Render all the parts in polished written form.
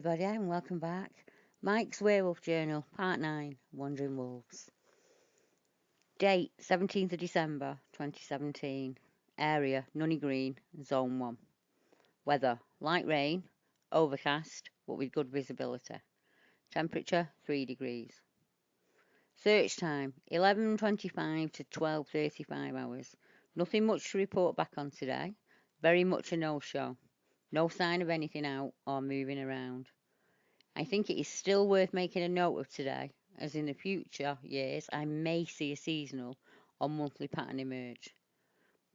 everybody, and welcome back. Mike's Werewolf Journal, Part 9, Wandering Wolves. Date, 17th of December, 2017. Area, Nunny Green, Zone 1. Weather, light rain, overcast, but with good visibility. Temperature, 3 degrees. Search time, 11:25 to 12:35 hours. Nothing much to report back on today. Very much a no-show. No sign of anything out or moving around. I think it is still worth making a note of today, as in the future years I may see a seasonal or monthly pattern emerge.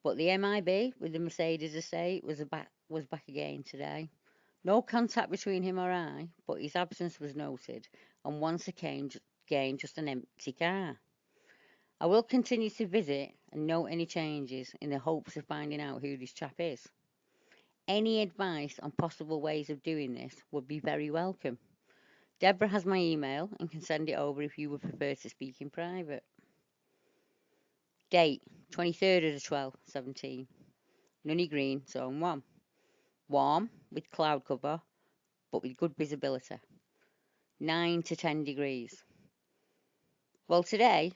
But the MIB with the Mercedes estate was back again today. No contact between him or I, but his absence was noted, and once again just an empty car. I will continue to visit and note any changes in the hopes of finding out who this chap is. Any advice on possible ways of doing this would be very welcome. Deborah has my email and can send it over if you would prefer to speak in private. Date, 23rd of the 12th, 17. Nunny Green, Zone 1. Warm, with cloud cover, but with good visibility. 9 to 10 degrees. Well, today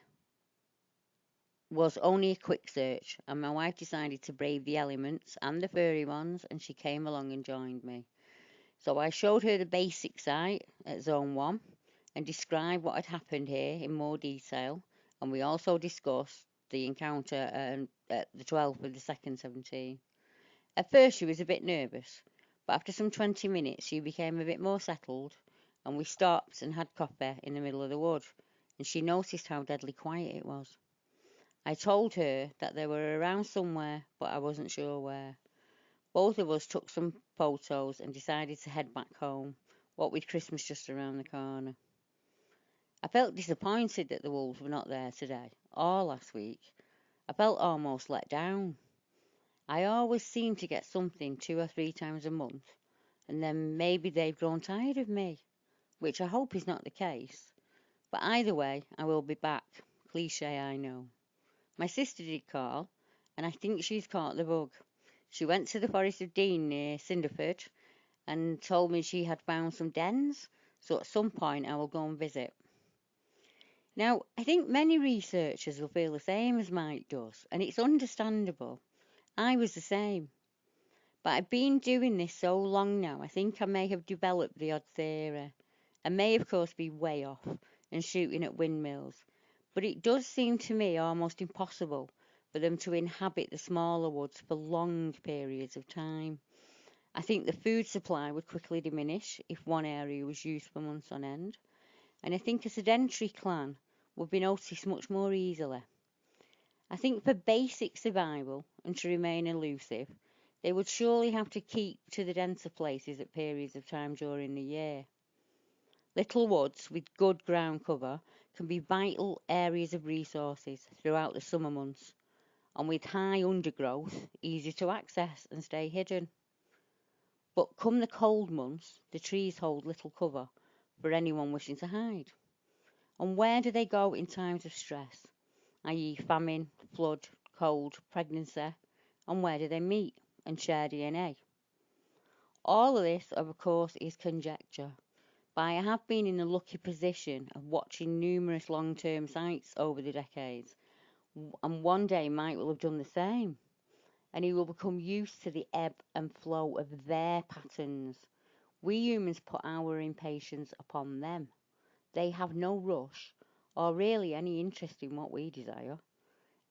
was only a quick search, and my wife decided to brave the elements and the furry ones, and she came along and joined me. So I showed her the basic site at Zone 1 and described what had happened here in more detail, and we also discussed the encounter at the 12th of the 2nd, 17. At first she was a bit nervous, but after some 20 minutes she became a bit more settled, and we stopped and had coffee in the middle of the wood, and she noticed how deadly quiet it was. I told her that they were around somewhere, but I wasn't sure where. Both of us took some photos and decided to head back home, what with Christmas just around the corner. I felt disappointed that the wolves were not there today, or last week. I felt almost let down. I always seem to get something 2 or 3 times a month, and then maybe they've grown tired of me, which I hope is not the case. But either way, I will be back. Cliché, I know. My sister did call, and I think she's caught the bug. She went to the Forest of Dean near Cinderford and told me she had found some dens, so at some point I will go and visit. Now, I think many researchers will feel the same as Mike does, and it's understandable. I was the same. But I've been doing this so long now, I think I may have developed the odd theory. I may, of course, be way off and shooting at windmills, but it does seem to me almost impossible for them to inhabit the smaller woods for long periods of time. I think the food supply would quickly diminish if one area was used for months on end, and I think a sedentary clan would be noticed much more easily. I think for basic survival and to remain elusive, they would surely have to keep to the denser places at periods of time during the year. Little woods with good ground cover can be vital areas of resources throughout the summer months, and with high undergrowth, easy to access and stay hidden. But come the cold months, the trees hold little cover for anyone wishing to hide. And where do they go in times of stress, i.e. famine, flood, cold, pregnancy, and where do they meet and share DNA? All of this, of course, is conjecture, but I have been in the lucky position of watching numerous long-term sites over the decades, and one day Mike will have done the same, and he will become used to the ebb and flow of their patterns. We humans put our impatience upon them. They have no rush, or really any interest in what we desire,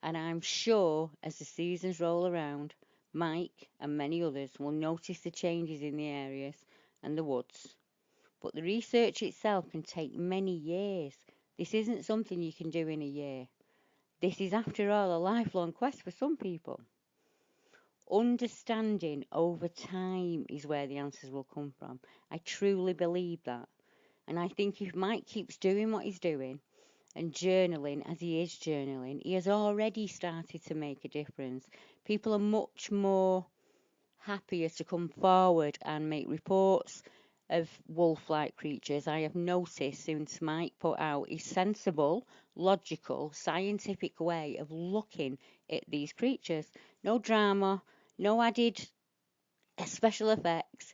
and I'm sure as the seasons roll around, Mike and many others will notice the changes in the areas and the woods. But the research itself can take many years. This isn't something you can do in a year. This is, after all, a lifelong quest for some people. Understanding over time is where the answers will come from. I truly believe that. And I think if Mike keeps doing what he's doing and journaling as he is journaling, he has already started to make a difference. People are much more happier to come forward and make reports of wolf-like creatures. I have noticed since Mike put out his sensible, logical, scientific way of looking at these creatures. No drama, no added special effects.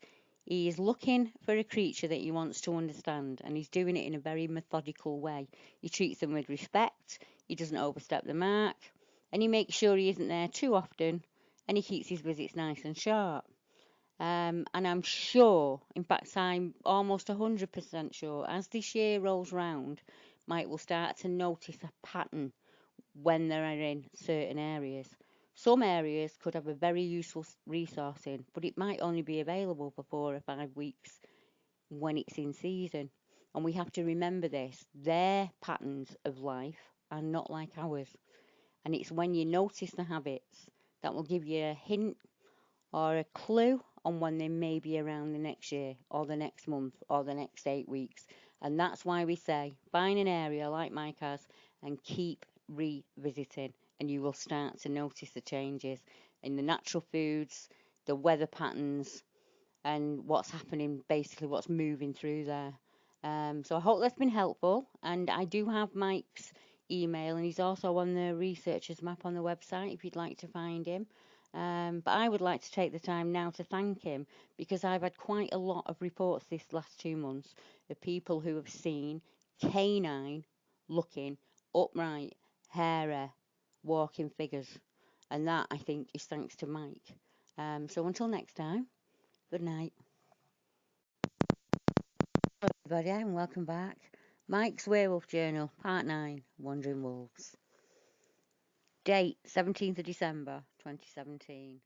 He is looking for a creature that he wants to understand, and he's doing it in a very methodical way. He treats them with respect, he doesn't overstep the mark, and he makes sure he isn't there too often, and he keeps his visits nice and sharp. And I'm sure, in fact, I'm almost 100% sure, as this year rolls round, Mike will start to notice a pattern when they're in certain areas. Some areas could have a very useful resource in, but it might only be available for 4 or 5 weeks when it's in season. And we have to remember this. Their patterns of life are not like ours. And it's when you notice the habits that will give you a hint or a clue on when they may be around the next year or the next month or the next 8 weeks. And that's why we say find an area like Mike has and keep revisiting, and you will start to notice the changes in the natural foods, the weather patterns, and what's happening, basically what's moving through there. So I hope that's been helpful, and I do have Mike's email, and he's also on the researchers map on the website if you'd like to find him. But I would like to take the time now to thank him, because I've had quite a lot of reports this last 2 months of people who have seen canine looking upright, hairy, walking figures, and that I think is thanks to Mike. So until next time, good night. Hello everybody, and welcome back. Mike's Werewolf Journal, Part 9, Wandering Wolves. Date 17th of December 2017.